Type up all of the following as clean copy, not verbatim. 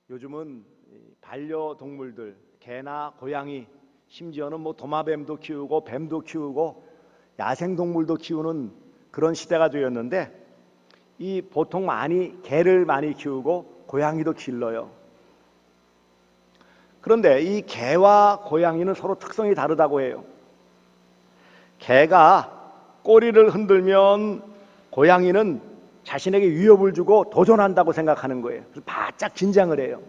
요즘은 반려동물들, 개나 고양이, 심지어는 도마뱀도 키우고 뱀도 키우고 야생동물도 키우는 그런 시대가 되었는데, 이 보통 개를 많이 키우고 고양이도 길러요. 그런데 이 개와 고양이는 서로 특성이 다르다고 해요. 개가 꼬리를 흔들면 고양이는 자신에게 위협을 주고 도전한다고 생각하는 거예요. 그래서 바짝 긴장을 해요.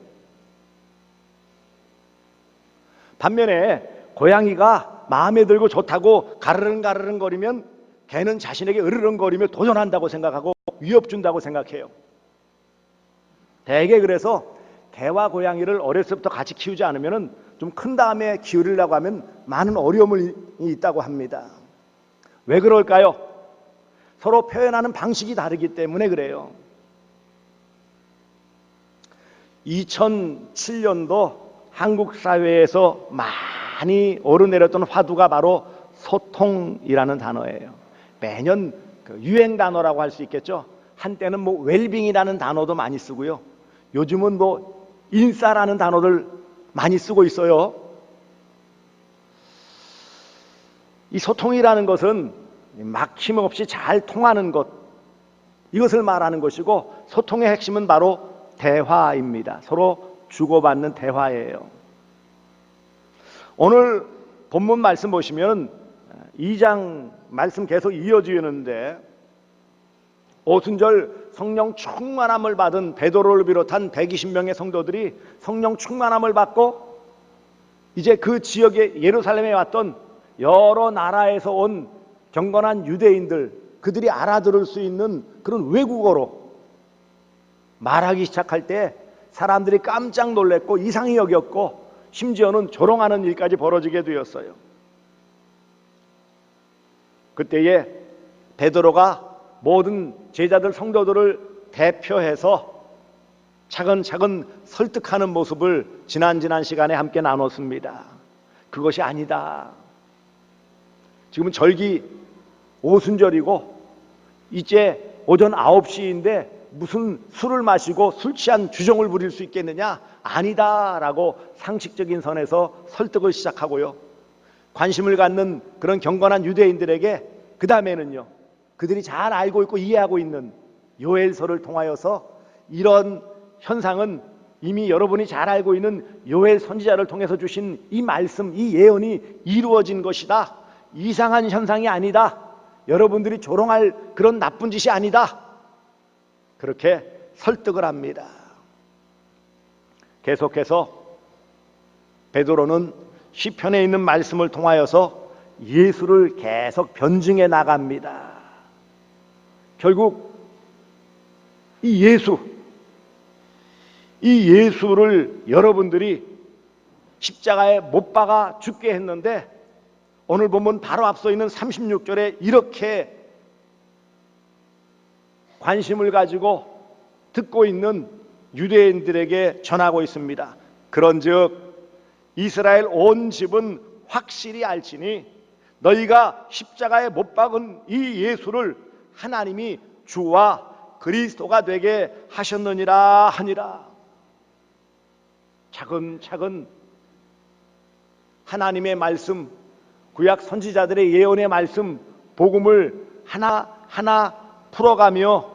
반면에 고양이가 마음에 들고 좋다고 가르릉 거리면 개는 자신에게 으르렁거리며 도전한다고 생각하고 위협 준다고 생각해요. 대개 그래서 개와 고양이를 어렸을 때부터 같이 키우지 않으면 좀 큰 다음에 기르려고 하면 많은 어려움이 있다고 합니다. 왜 그럴까요? 서로 표현하는 방식이 다르기 때문에 그래요. 2007년도 한국 사회에서 많이 오르내렸던 화두가 바로 소통이라는 단어예요. 매년 유행 단어라고 할 수 있겠죠. 한때는 웰빙이라는 단어도 많이 쓰고요. 요즘은 인싸라는 단어들 많이 쓰고 있어요. 이 소통이라는 것은 막힘없이 잘 통하는 것, 이것을 말하는 것이고, 소통의 핵심은 바로 대화입니다. 서로 주고받는 대화예요. 오늘 본문 말씀 보시면 2장 말씀 계속 이어지는데, 오순절 성령 충만함을 받은 베드로를 비롯한 120명의 성도들이 성령 충만함을 받고 이제 그 지역에 예루살렘에 왔던 여러 나라에서 온 경건한 유대인들, 그들이 알아들을 수 있는 그런 외국어로 말하기 시작할 때 사람들이 깜짝 놀랐고 이상히 여겼고 심지어는 조롱하는 일까지 벌어지게 되었어요. 그때에 베드로가 모든 제자들 성도들을 대표해서 차근차근 설득하는 모습을 지난 시간에 함께 나눴습니다. 그것이 아니다. 지금은 절기 오순절이고 이제 오전 9시인데 무슨 술을 마시고 술 취한 주정을 부릴 수 있겠느냐? 아니다라고 상식적인 선에서 설득을 시작하고요. 관심을 갖는 그런 경건한 유대인들에게 그 다음에는요, 그들이 잘 알고 있고 이해하고 있는 요엘서를 통하여서 이런 현상은 이미 여러분이 잘 알고 있는 요엘 선지자를 통해서 주신 이 말씀, 이 예언이 이루어진 것이다. 이상한 현상이 아니다. 여러분들이 조롱할 그런 나쁜 짓이 아니다. 그렇게 설득을 합니다. 계속해서 베드로는 시편에 있는 말씀을 통하여서 예수를 계속 변증해 나갑니다. 결국 이 예수를 여러분들이 십자가에 못 박아 죽게 했는데, 오늘 보면 바로 앞서 있는 36절에 이렇게 관심을 가지고 듣고 있는 유대인들에게 전하고 있습니다. 그런즉 이스라엘 온 집은 확실히 알지니 너희가 십자가에 못 박은 이 예수를 하나님이 주와 그리스도가 되게 하셨느니라 하니라. 차근차근 하나님의 말씀, 구약 선지자들의 예언의 말씀, 복음을 하나하나 풀어가며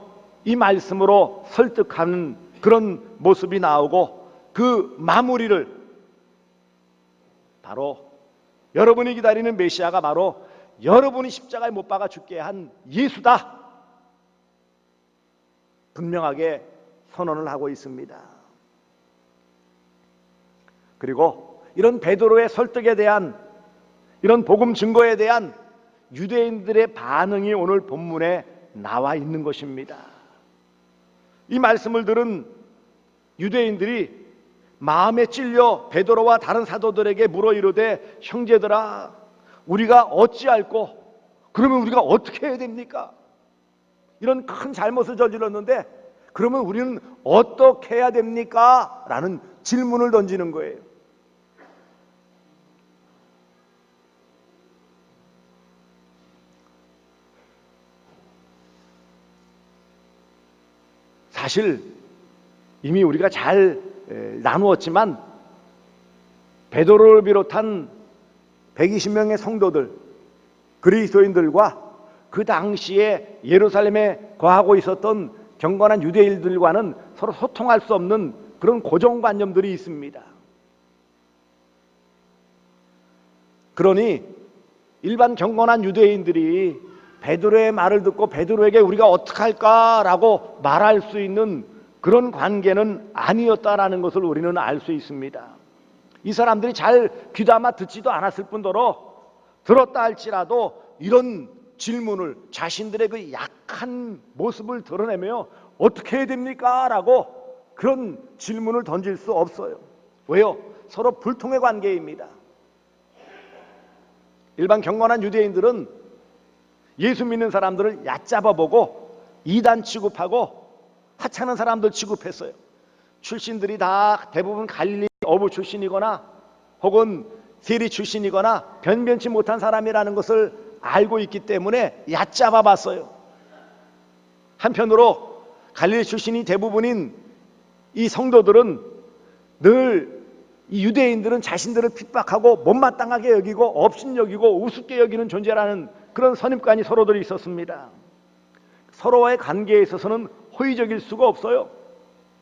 이 말씀으로 설득하는 그런 모습이 나오고, 그 마무리를 바로 여러분이 기다리는 메시아가 바로 여러분이 십자가에 못 박아 죽게 한 예수다, 분명하게 선언을 하고 있습니다. 그리고 이런 베드로의 설득에 대한, 이런 복음 증거에 대한 유대인들의 반응이 오늘 본문에 나와 있는 것입니다. 이 말씀을 들은 유대인들이 마음에 찔려 베드로와 다른 사도들에게 물어 이르되, 형제들아, 우리가 어찌할꼬? 그러면 우리가 어떻게 해야 됩니까? 이런 큰 잘못을 저질렀는데 그러면 우리는 어떻게 해야 됩니까? 라는 질문을 던지는 거예요. 사실 이미 우리가 잘 나누었지만 베드로를 비롯한 120명의 성도들, 그리스도인들과 그 당시에 예루살렘에 거하고 있었던 경건한 유대인들과는 서로 소통할 수 없는 그런 고정관념들이 있습니다. 그러니 일반 경건한 유대인들이 베드로의 말을 듣고 베드로에게 우리가 어떡할까라고 말할 수 있는 그런 관계는 아니었다라는 것을 우리는 알 수 있습니다. 이 사람들이 잘 귀담아 듣지도 않았을 뿐더러 들었다 할지라도 이런 질문을, 자신들의 그 약한 모습을 드러내며 어떻게 해야 됩니까? 라고 그런 질문을 던질 수 없어요. 왜요? 서로 불통의 관계입니다. 일반 경건한 유대인들은 예수 믿는 사람들을 얕잡아보고 이단 취급하고 하찮은 사람들 취급했어요. 출신들이 다 대부분 갈릴리 어부 출신이거나 혹은 세리 출신이거나 변변치 못한 사람이라는 것을 알고 있기 때문에 얕잡아 봤어요. 한편으로 갈릴리 출신이 대부분인 이 성도들은 늘 이 유대인들은 자신들을 핍박하고 못마땅하게 여기고 업신여기고 우습게 여기는 존재라는 그런 선입관이 서로들이 있었습니다. 서로와의 관계에 있어서는 호의적일 수가 없어요.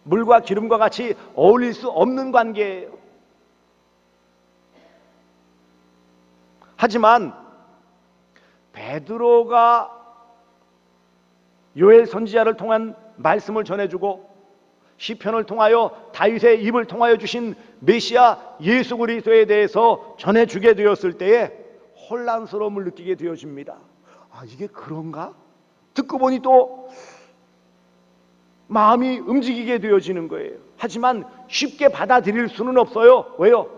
물과 기름과 같이 어울릴 수 없는 관계예요. 하지만 베드로가 요엘 선지자를 통한 말씀을 전해주고 시편을 통하여 다윗의 입을 통하여 주신 메시아 예수 그리스도에 대해서 전해주게 되었을 때에 혼란스러움을 느끼게 되어집니다. 아, 이게 그런가? 듣고 보니 또 마음이 움직이게 되어지는 거예요. 하지만 쉽게 받아들일 수는 없어요. 왜요?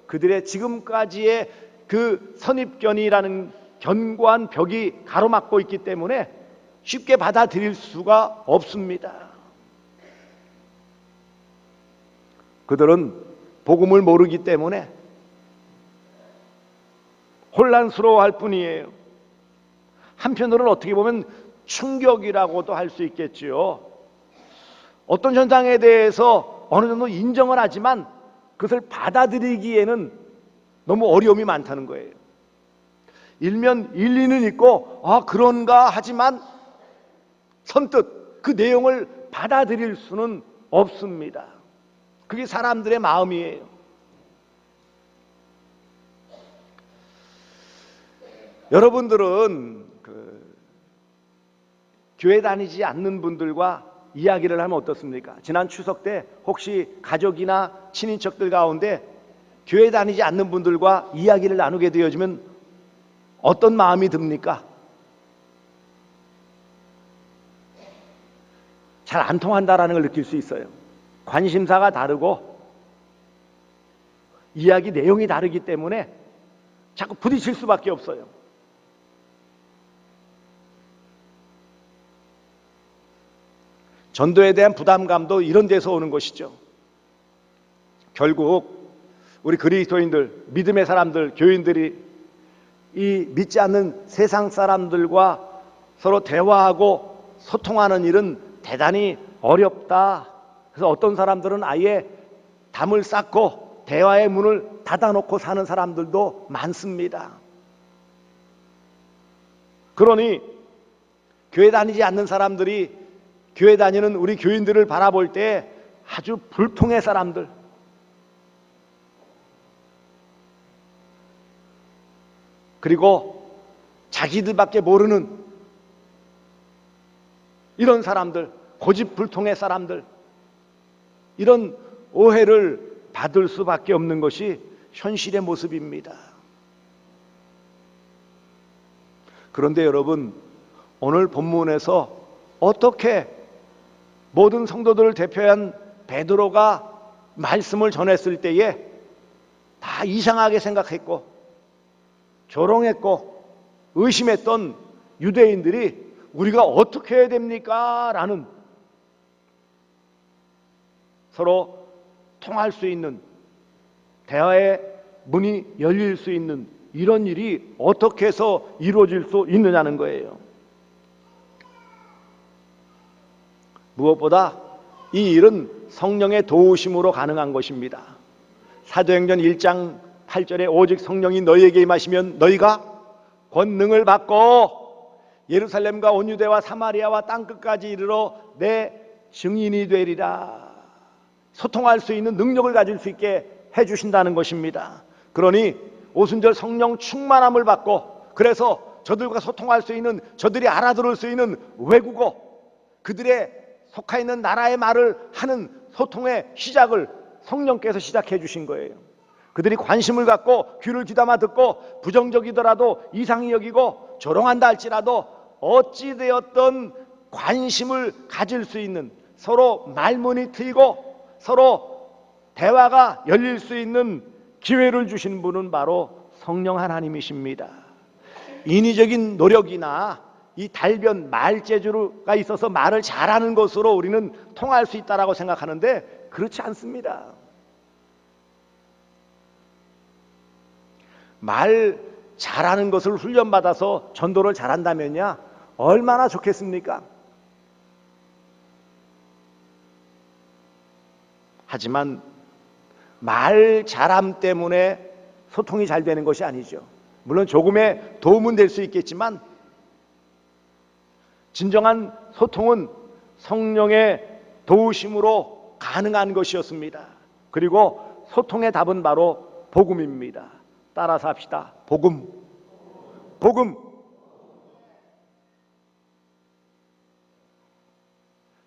그들의 지금까지의 그 선입견이라는 견고한 벽이 가로막고 있기 때문에 쉽게 받아들일 수가 없습니다. 그들은 복음을 모르기 때문에 혼란스러워할 뿐이에요. 한편으로는 어떻게 보면 충격이라고도 할 수 있겠지요. 어떤 현상에 대해서 어느 정도 인정을 하지만 그것을 받아들이기에는 너무 어려움이 많다는 거예요. 일면 일리는 있고 그런가 하지만 선뜻 그 내용을 받아들일 수는 없습니다. 그게 사람들의 마음이에요. 여러분들은 교회 다니지 않는 분들과 이야기를 하면 어떻습니까? 지난 추석 때 혹시 가족이나 친인척들 가운데 교회 다니지 않는 분들과 이야기를 나누게 되어지면 어떤 마음이 듭니까? 잘 안 통한다라는 걸 느낄 수 있어요. 관심사가 다르고 이야기 내용이 다르기 때문에 자꾸 부딪힐 수밖에 없어요. 전도에 대한 부담감도 이런 데서 오는 것이죠. 결국 우리 그리스도인들, 믿음의 사람들, 교인들이 이 믿지 않는 세상 사람들과 서로 대화하고 소통하는 일은 대단히 어렵다. 그래서 어떤 사람들은 아예 담을 쌓고 대화의 문을 닫아놓고 사는 사람들도 많습니다. 그러니 교회 다니지 않는 사람들이 교회 다니는 우리 교인들을 바라볼 때 아주 불통의 사람들, 그리고 자기들밖에 모르는 이런 사람들, 고집불통의 사람들, 이런 오해를 받을 수밖에 없는 것이 현실의 모습입니다. 그런데 여러분, 오늘 본문에서 어떻게 모든 성도들을 대표한 베드로가 말씀을 전했을 때에 다 이상하게 생각했고 조롱했고 의심했던 유대인들이 우리가 어떻게 해야 됩니까? 라는 서로 통할 수 있는 대화의 문이 열릴 수 있는 이런 일이 어떻게 해서 이루어질 수 있느냐는 거예요. 무엇보다 이 일은 성령의 도우심으로 가능한 것입니다. 사도행전 1장 8절에 오직 성령이 너희에게 임하시면 너희가 권능을 받고 예루살렘과 온 유대와 사마리아와 땅끝까지 이르러 내 증인이 되리라. 소통할 수 있는 능력을 가질 수 있게 해주신다는 것입니다. 그러니 오순절 성령 충만함을 받고, 그래서 저들과 소통할 수 있는, 저들이 알아들을 수 있는 외국어, 그들의 속해 있는 나라의 말을 하는 소통의 시작을 성령께서 시작해 주신 거예요. 그들이 관심을 갖고 귀를 귀담아 듣고 부정적이더라도 이상히 여기고 조롱한다 할지라도 어찌되었던 관심을 가질 수 있는, 서로 말문이 트이고 서로 대화가 열릴 수 있는 기회를 주신 분은 바로 성령 하나님이십니다. 인위적인 노력이나 이 달변 말재주가 있어서 말을 잘하는 것으로 우리는 통할 수 있다고 생각하는데 그렇지 않습니다. 말 잘하는 것을 훈련받아서 전도를 잘한다면야 얼마나 좋겠습니까? 하지만 말 잘함 때문에 소통이 잘 되는 것이 아니죠. 물론 조금의 도움은 될 수 있겠지만 진정한 소통은 성령의 도우심으로 가능한 것이었습니다. 그리고 소통의 답은 바로 복음입니다. 따라서 합시다. 복음. 복음.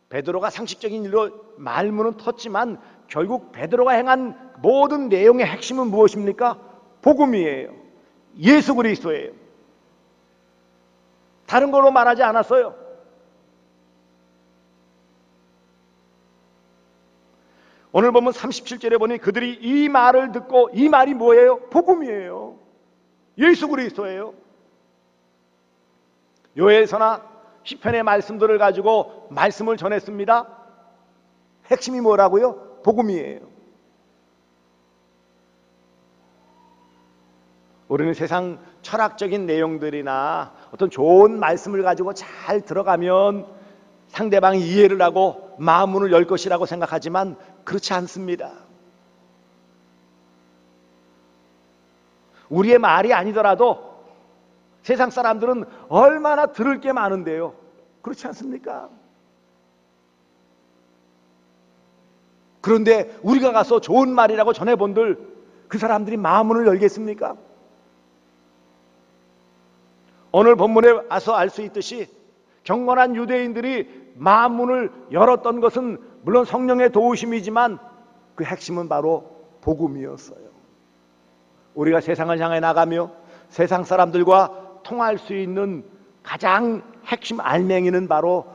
베드로가 상식적인 일로 말문은 텄지만 결국 베드로가 행한 모든 내용의 핵심은 무엇입니까? 복음이에요. 예수 그리스도예요. 다른 걸로 말하지 않았어요. 오늘 보면 37절에 보니 그들이 이 말을 듣고, 이 말이 뭐예요? 복음이에요. 예수 그리스도예요. 요엘서나 시편의 말씀들을 가지고 말씀을 전했습니다. 핵심이 뭐라고요? 복음이에요. 우리는 세상 철학적인 내용들이나 어떤 좋은 말씀을 가지고 잘 들어가면 상대방이 이해를 하고 마음문을 열 것이라고 생각하지만 그렇지 않습니다. 우리의 말이 아니더라도 세상 사람들은 얼마나 들을 게 많은데요. 그렇지 않습니까? 그런데 우리가 가서 좋은 말이라고 전해본들 그 사람들이 마음문을 열겠습니까? 오늘 본문에 와서 알 수 있듯이 경건한 유대인들이 마음문을 열었던 것은 물론 성령의 도우심이지만 그 핵심은 바로 복음이었어요. 우리가 세상을 향해 나가며 세상 사람들과 통할 수 있는 가장 핵심 알맹이는 바로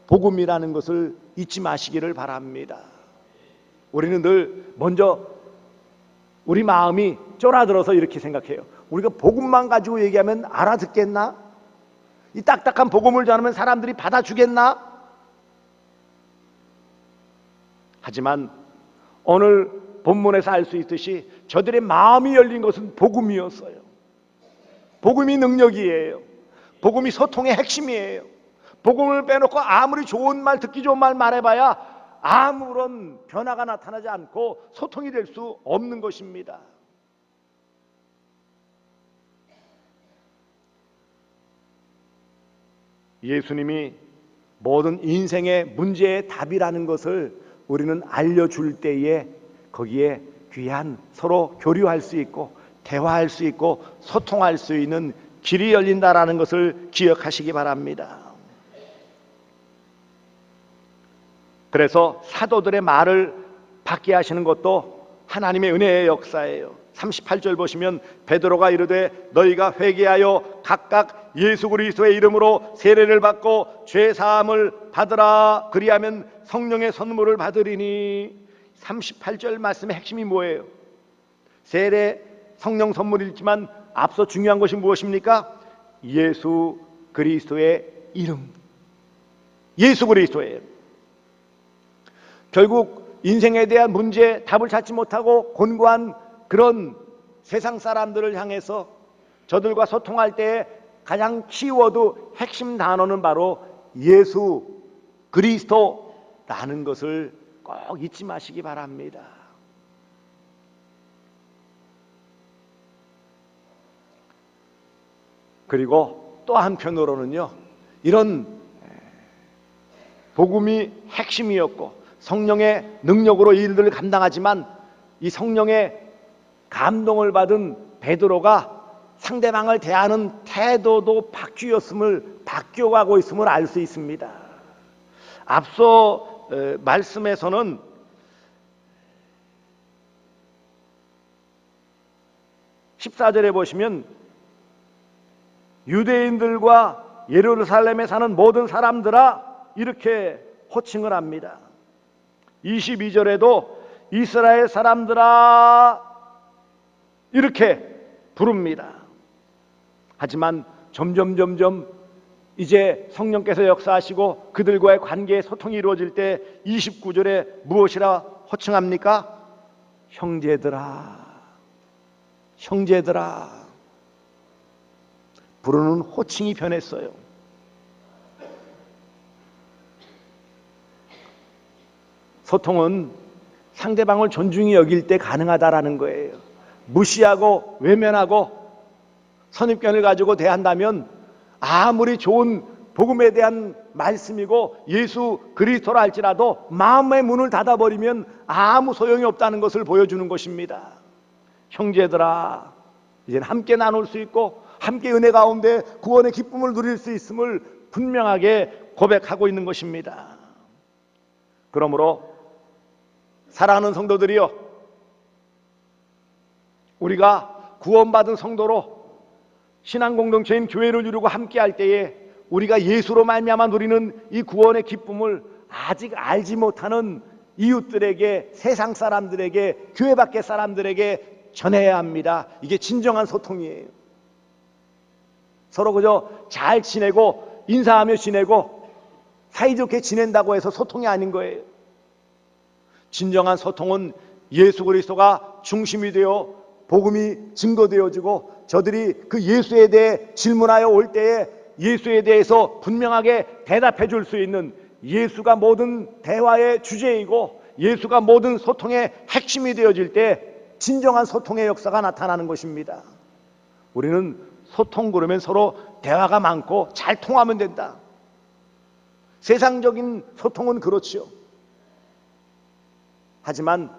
복음이라는 것을 잊지 마시기를 바랍니다. 우리는 늘 먼저 우리 마음이 쫄아들어서 이렇게 생각해요. 우리가 복음만 가지고 얘기하면 알아듣겠나? 이 딱딱한 복음을 전하면 사람들이 받아주겠나? 하지만 오늘 본문에서 알 수 있듯이 저들의 마음이 열린 것은 복음이었어요. 복음이 능력이에요. 복음이 소통의 핵심이에요. 복음을 빼놓고 아무리 좋은 말, 듣기 좋은 말 말해봐야 아무런 변화가 나타나지 않고 소통이 될 수 없는 것입니다. 예수님이 모든 인생의 문제의 답이라는 것을 우리는 알려줄 때에 거기에 귀한 서로 교류할 수 있고 대화할 수 있고 소통할 수 있는 길이 열린다라는 것을 기억하시기 바랍니다. 그래서 사도들의 말을 받게 하시는 것도 하나님의 은혜의 역사예요. 38절 보시면 베드로가 이르되 너희가 회개하여 각각 예수 그리스도의 이름으로 세례를 받고 죄 사함을 받으라. 그리하면 성령의 선물을 받으리니. 38절 말씀의 핵심이 뭐예요? 세례 성령 선물이지만 앞서 중요한 것이 무엇입니까? 예수 그리스도의 이름. 예수 그리스도예요. 결국 인생에 대한 문제 답을 찾지 못하고 곤고한 그런 세상 사람들을 향해서 저들과 소통할 때 가장 키워드 핵심 단어는 바로 예수 그리스도라는 것을 꼭 잊지 마시기 바랍니다. 그리고 또 한편으로는요, 이런 복음이 핵심이었고 성령의 능력으로 이 일들을 감당하지만 이 성령의 감동을 받은 베드로가 상대방을 대하는 태도도 바뀌어가고 있음을 알 수 있습니다. 앞서 말씀에서는 (14절에) 보시면 유대인들과 예루살렘에 사는 모든 사람들아 이렇게 호칭을 합니다. 22절에도 이스라엘 사람들아 이렇게 부릅니다. 하지만 점점 이제 성령께서 역사하시고 그들과의 관계의 소통이 이루어질 때 29절에 무엇이라 호칭합니까? 형제들아, 형제들아. 부르는 호칭이 변했어요. 소통은 상대방을 존중히 여길 때 가능하다라는 거예요. 무시하고 외면하고 선입견을 가지고 대한다면 아무리 좋은 복음에 대한 말씀이고 예수 그리스도라 할지라도 마음의 문을 닫아버리면 아무 소용이 없다는 것을 보여주는 것입니다. 형제들아, 이제는 함께 나눌 수 있고 함께 은혜 가운데 구원의 기쁨을 누릴 수 있음을 분명하게 고백하고 있는 것입니다. 그러므로 사랑하는 성도들이여, 우리가 구원받은 성도로 신앙 공동체인 교회를 이루고 함께 할 때에 우리가 예수로 말미암아 누리는 이 구원의 기쁨을 아직 알지 못하는 이웃들에게, 세상 사람들에게, 교회 밖의 사람들에게 전해야 합니다. 이게 진정한 소통이에요. 서로 그저 잘 지내고 인사하며 지내고 사이좋게 지낸다고 해서 소통이 아닌 거예요. 진정한 소통은 예수 그리스도가 중심이 되어 복음이 증거되어지고 저들이 그 예수에 대해 질문하여 올 때에 예수에 대해서 분명하게 대답해 줄 수 있는, 예수가 모든 대화의 주제이고 예수가 모든 소통의 핵심이 되어질 때 진정한 소통의 역사가 나타나는 것입니다. 우리는 소통 그러면 서로 대화가 많고 잘 통하면 된다. 세상적인 소통은 그렇지요. 하지만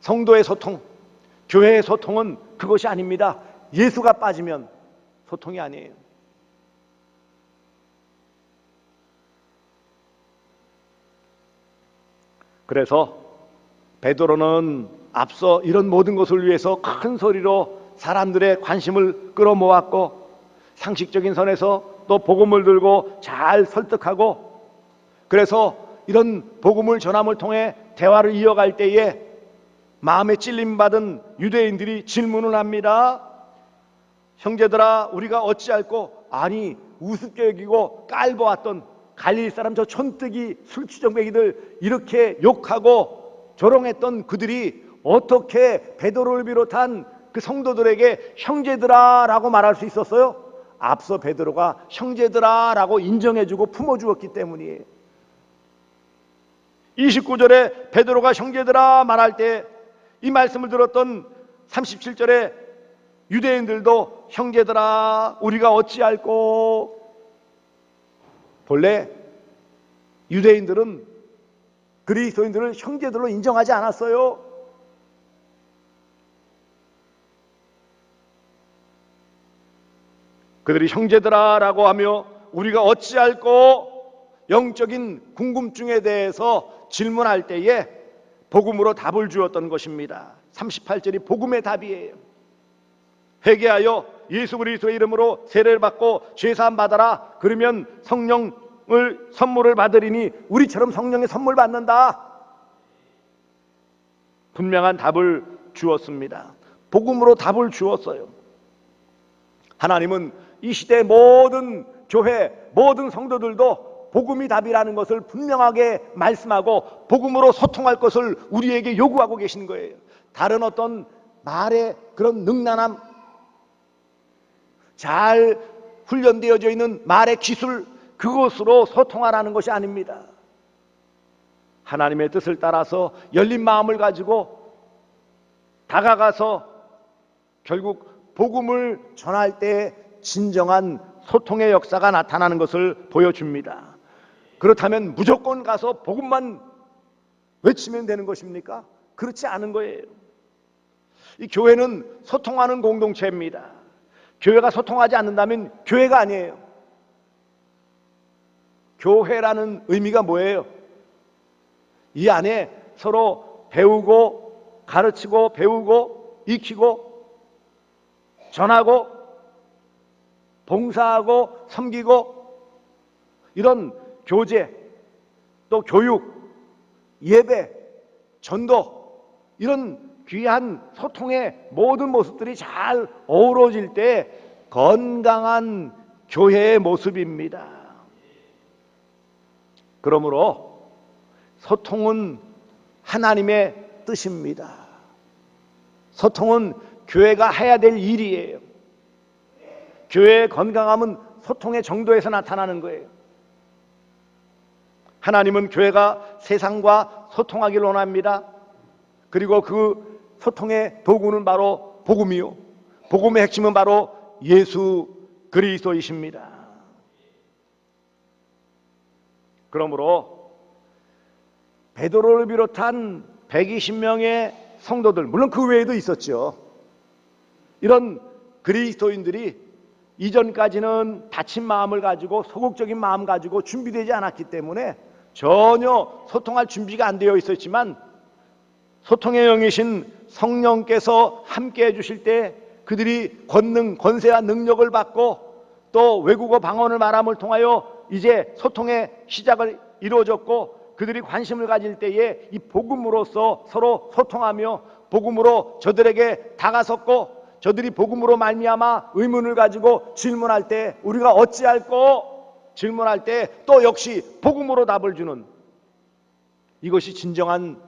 성도의 소통, 교회의 소통은 그것이 아닙니다. 예수가 빠지면 소통이 아니에요. 그래서 베드로는 앞서 이런 모든 것을 위해서 큰 소리로 사람들의 관심을 끌어모았고 상식적인 선에서 또 복음을 들고 잘 설득하고, 그래서 이런 복음을 전함을 통해 대화를 이어갈 때에 마음에 찔림받은 유대인들이 질문을 합니다. 형제들아, 우리가 어찌할꼬? 아니, 우습게 여기고 깔보았던 갈릴리 사람 저 촌뜨기 술주정뱅이들 이렇게 욕하고 조롱했던 그들이 어떻게 베드로를 비롯한 그 성도들에게 형제들아 라고 말할 수 있었어요? 앞서 베드로가 형제들아 라고 인정해주고 품어주었기 때문이에요. 29절에 베드로가 형제들아 말할 때 이 말씀을 들었던 37절에 유대인들도 형제들아 우리가 어찌할꼬? 본래 유대인들은 그리스도인들을 형제들로 인정하지 않았어요. 그들이 형제들아 라고 하며 우리가 어찌할꼬? 영적인 궁금증에 대해서 질문할 때에 복음으로 답을 주었던 것입니다. 38절이 복음의 답이에요. 회개하여 예수 그리스도의 이름으로 세례를 받고 죄사함 받아라. 그러면 성령을 선물을 받으리니 우리처럼 성령의 선물 받는다. 분명한 답을 주었습니다. 복음으로 답을 주었어요. 하나님은 이 시대의 모든 교회, 모든 성도들도 복음이 답이라는 것을 분명하게 말씀하고 복음으로 소통할 것을 우리에게 요구하고 계신 거예요. 다른 어떤 말의 그런 능란함, 잘 훈련되어져 있는 말의 기술, 그것으로 소통하라는 것이 아닙니다. 하나님의 뜻을 따라서 열린 마음을 가지고 다가가서 결국 복음을 전할 때 진정한 소통의 역사가 나타나는 것을 보여줍니다. 그렇다면 무조건 가서 복음만 외치면 되는 것입니까? 그렇지 않은 거예요. 이 교회는 소통하는 공동체입니다. 교회가 소통하지 않는다면 교회가 아니에요. 교회라는 의미가 뭐예요? 이 안에 서로 배우고 가르치고 배우고 익히고 전하고 봉사하고 섬기고 이런 교제 또 교육 예배 전도 이런 귀한 소통의 모든 모습들이 잘 어우러질 때 건강한 교회의 모습입니다. 그러므로 소통은 하나님의 뜻입니다. 소통은 교회가 해야 될 일이에요. 교회의 건강함은 소통의 정도에서 나타나는 거예요. 하나님은 교회가 세상과 소통하기를 원합니다. 그리고 그 소통의 도구는 바로 복음이요. 복음의 핵심은 바로 예수 그리스도이십니다. 그러므로 베드로를 비롯한 120명의 성도들, 물론 그 외에도 있었죠. 이런 그리스도인들이 이전까지는 다친 마음을 가지고 소극적인 마음 가지고 준비되지 않았기 때문에 전혀 소통할 준비가 안 되어 있었지만 소통의 영이신 성령께서 함께 해주실 때 그들이 권능, 권세와 능력을 받고 또 외국어 방언을 말함을 통하여 이제 소통의 시작을 이루어졌고 그들이 관심을 가질 때에 이 복음으로서 서로 소통하며 복음으로 저들에게 다가섰고 저들이 복음으로 말미암아 의문을 가지고 질문할 때 우리가 어찌할꼬 질문할 때 또 역시 복음으로 답을 주는 이것이 진정한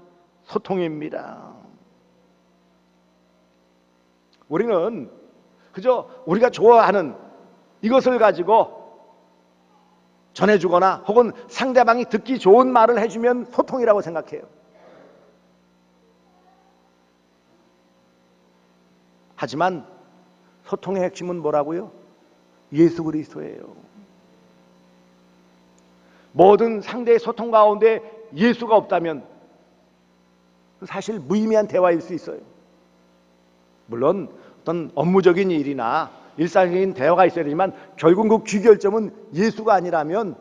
소통입니다. 우리는 그저 우리가 좋아하는 이것을 가지고 전해주거나 혹은 상대방이 듣기 좋은 말을 해주면 소통이라고 생각해요. 하지만 소통의 핵심은 뭐라고요? 예수 그리스도예요. 모든 상대의 소통 가운데 예수가 없다면 사실 무의미한 대화일 수 있어요. 물론 어떤 업무적인 일이나 일상적인 대화가 있어야 되지만 결국 그 귀결점은 예수가 아니라면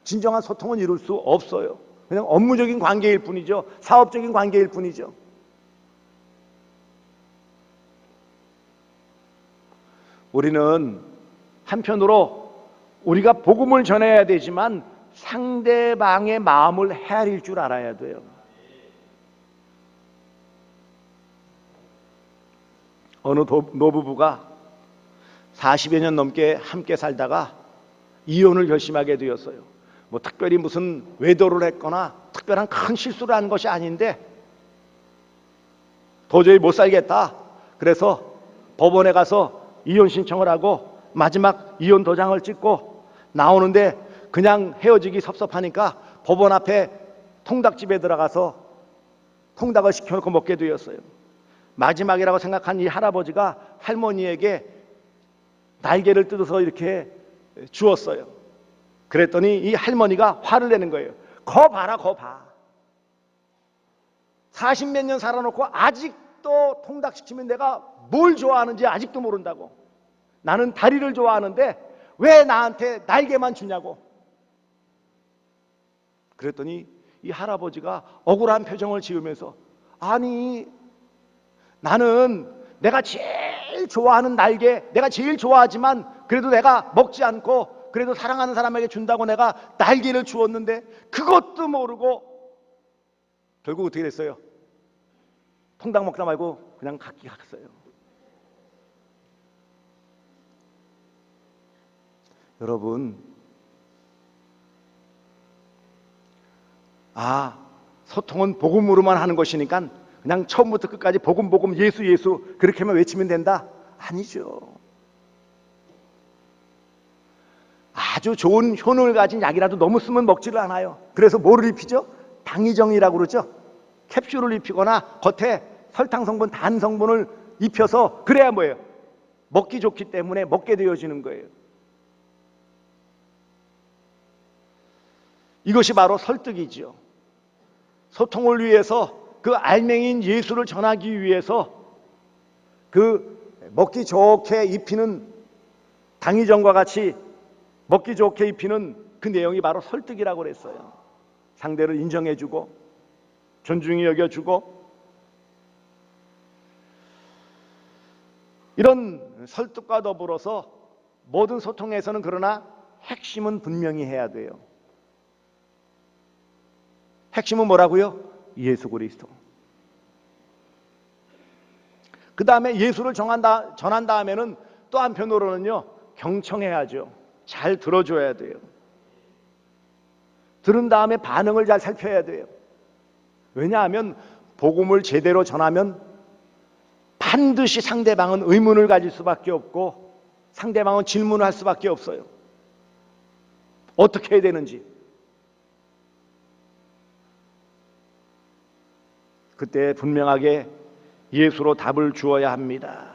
진정한 소통은 이룰 수 없어요. 그냥 업무적인 관계일 뿐이죠. 사업적인 관계일 뿐이죠. 우리는 한편으로 우리가 복음을 전해야 되지만 상대방의 마음을 헤아릴 줄 알아야 돼요. 어느 노부부가 40여 년 넘게 함께 살다가 이혼을 결심하게 되었어요. 뭐 특별히 무슨 외도를 했거나 특별한 큰 실수를 한 것이 아닌데 도저히 못 살겠다. 그래서 법원에 가서 이혼 신청을 하고 마지막 이혼 도장을 찍고 나오는데 그냥 헤어지기 섭섭하니까 법원 앞에 통닭집에 들어가서 통닭을 시켜놓고 먹게 되었어요. 마지막이라고 생각한 이 할아버지가 할머니에게 날개를 뜯어서 이렇게 주었어요. 그랬더니 이 할머니가 화를 내는 거예요. 거 봐라, 거 봐. 40몇 년 살아놓고 아직도 통닭 시키면 내가 뭘 좋아하는지 아직도 모른다고. 나는 다리를 좋아하는데 왜 나한테 날개만 주냐고. 그랬더니 이 할아버지가 억울한 표정을 지으면서 아니 나는 내가 제일 좋아하는 날개, 내가 제일 좋아하지만 그래도 내가 먹지 않고 그래도 사랑하는 사람에게 준다고 내가 날개를 주었는데 그것도 모르고 결국 어떻게 됐어요? 통닭 먹다 말고 그냥 갔어요. 여러분, 소통은 복음으로만 하는 것이니까 그냥 처음부터 끝까지 복음 복음 예수 예수 그렇게만 외치면 된다? 아니죠. 아주 좋은 효능을 가진 약이라도 너무 쓰면 먹지를 않아요. 그래서 뭐를 입히죠? 당위정이라고 그러죠. 캡슐을 입히거나 겉에 설탕 성분, 단 성분을 입혀서, 그래야 뭐예요? 먹기 좋기 때문에 먹게 되어지는 거예요. 이것이 바로 설득이지요. 소통을 위해서, 그 알맹이인 예수를 전하기 위해서 그 먹기 좋게 입히는, 당위정과 같이 먹기 좋게 입히는 그 내용이 바로 설득이라고 그랬어요. 상대를 인정해주고 존중히 여겨주고, 이런 설득과 더불어서 모든 소통에서는 그러나 핵심은 분명히 해야 돼요. 핵심은 뭐라고요? 예수 그리스도. 그 다음에 예수를 전한 다음에는 또 한편으로는요, 경청해야죠. 잘 들어줘야 돼요. 들은 다음에 반응을 잘 살펴야 돼요. 왜냐하면 복음을 제대로 전하면 반드시 상대방은 의문을 가질 수밖에 없고 상대방은 질문을 할 수밖에 없어요. 어떻게 해야 되는지. 그때 분명하게 예수로 답을 주어야 합니다.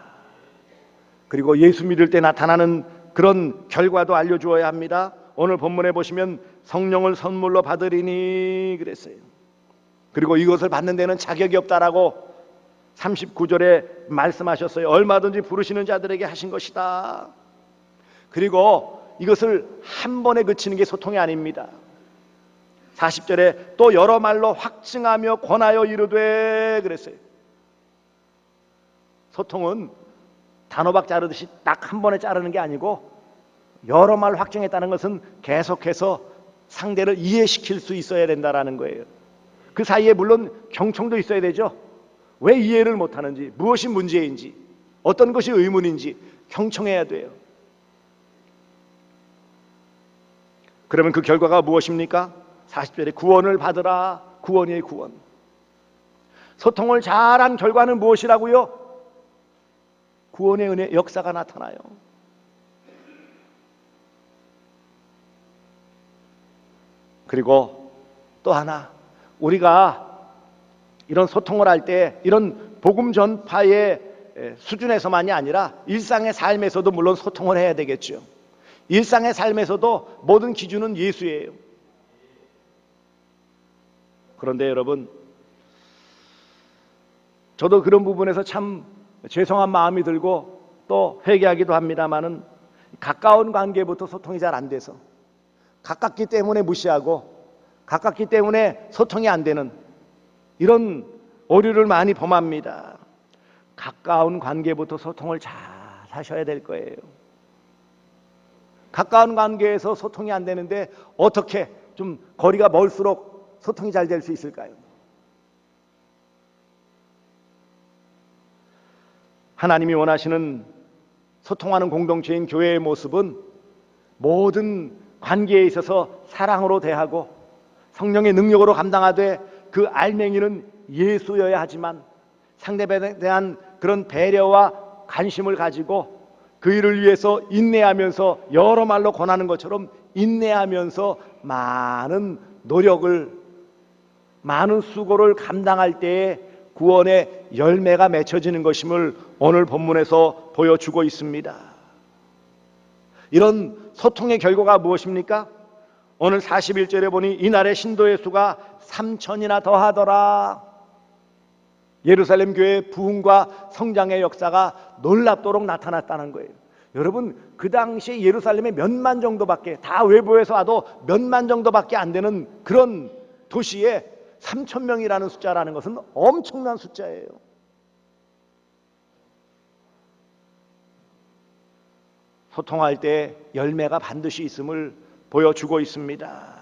그리고 예수 믿을 때 나타나는 그런 결과도 알려주어야 합니다. 오늘 본문에 보시면 성령을 선물로 받으리니 그랬어요. 그리고 이것을 받는 데는 자격이 없다라고 39절에 말씀하셨어요. 얼마든지 부르시는 자들에게 하신 것이다. 그리고 이것을 한 번에 그치는 게 소통이 아닙니다. 40절에 또 여러 말로 확증하며 권하여 이르되 그랬어요. 소통은 단호박 자르듯이 딱 한 번에 자르는 게 아니고, 여러 말 확증했다는 것은 계속해서 상대를 이해시킬 수 있어야 된다는 거예요. 그 사이에 물론 경청도 있어야 되죠. 왜 이해를 못하는지, 무엇이 문제인지, 어떤 것이 의문인지 경청해야 돼요. 그러면 그 결과가 무엇입니까? 40절에 구원을 받으라. 구원이에요, 구원. 소통을 잘한 결과는 무엇이라고요? 구원의 은혜, 역사가 나타나요. 그리고 또 하나, 우리가 이런 소통을 할 때 이런 복음 전파의 수준에서만이 아니라 일상의 삶에서도 물론 소통을 해야 되겠죠. 일상의 삶에서도 모든 기준은 예수예요. 그런데 여러분, 저도 그런 부분에서 참 죄송한 마음이 들고 또 회개하기도 합니다만은, 가까운 관계부터 소통이 잘 안 돼서, 가깝기 때문에 무시하고 가깝기 때문에 소통이 안 되는 이런 오류를 많이 범합니다. 가까운 관계부터 소통을 잘 하셔야 될 거예요. 가까운 관계에서 소통이 안 되는데 어떻게 좀 거리가 멀수록 소통이 잘 될 수 있을까요? 하나님이 원하시는 소통하는 공동체인 교회의 모습은 모든 관계에 있어서 사랑으로 대하고 성령의 능력으로 감당하되, 그 알맹이는 예수여야 하지만 상대방에 대한 그런 배려와 관심을 가지고 그 일을 위해서 인내하면서, 여러 말로 권하는 것처럼 인내하면서 많은 노력을, 많은 수고를 감당할 때에 구원의 열매가 맺혀지는 것임을 오늘 본문에서 보여주고 있습니다. 이런 소통의 결과가 무엇입니까? 오늘 41절에 보니 이날의 신도의 수가 3,000이나 더하더라. 예루살렘 교회의 부흥과 성장의 역사가 놀랍도록 나타났다는 거예요. 여러분, 그 당시에 예루살렘에 몇만 정도밖에, 다 외부에서 와도 몇만 정도밖에 안 되는 그런 도시에 3,000명이라는 숫자라는 것은 엄청난 숫자예요. 소통할 때 열매가 반드시 있음을 보여주고 있습니다.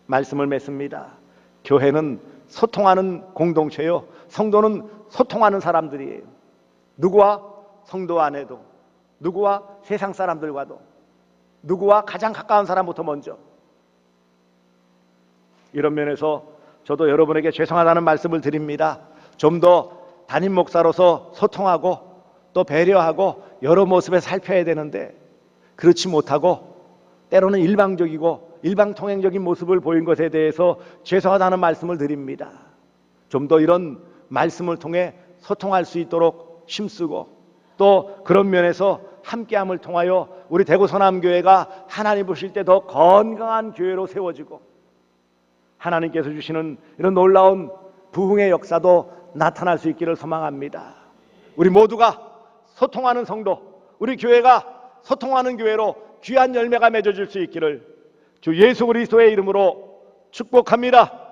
말씀을 맺습니다. 교회는 소통하는 공동체요, 성도는 소통하는 사람들이에요. 누구와? 성도 안에도, 누구와? 세상 사람들과도, 누구와? 가장 가까운 사람부터 먼저. 이런 면에서 저도 여러분에게 죄송하다는 말씀을 드립니다. 좀 더 담임 목사로서 소통하고 또 배려하고 여러 모습에 살펴야 되는데, 그렇지 못하고 때로는 일방적이고 일방통행적인 모습을 보인 것에 대해서 죄송하다는 말씀을 드립니다. 좀 더 이런 말씀을 통해 소통할 수 있도록 힘쓰고 또 그런 면에서 함께함을 통하여 우리 대구 서남교회가 하나님 보실 때 더 건강한 교회로 세워지고 하나님께서 주시는 이런 놀라운 부흥의 역사도 나타날 수 있기를 소망합니다. 우리 모두가 소통하는 성도, 우리 교회가 소통하는 교회로 귀한 열매가 맺어질 수 있기를 주 예수 그리스도의 이름으로 축복합니다.